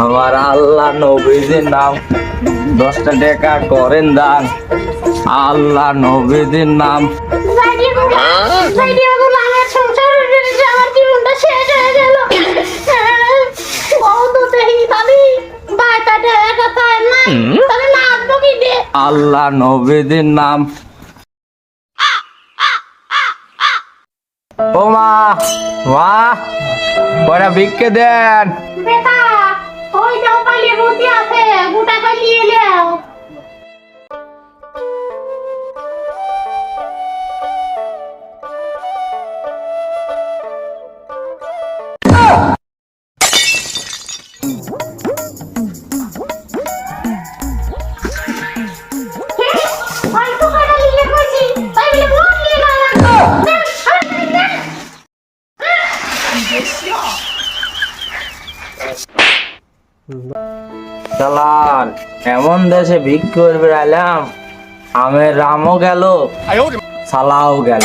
আমার আল্লাহ নবীজির নাম 10টা টাকা করেন দান। আল্লাহ নবীজির নাম। আল্লাহ নবীজির নাম। ও মা, মা কয়টা ভিক্ষে দেন। চালান এমন দেশে ভিক্ষে করবে আইলাম, আমের রামও গেল, সালাও গেল।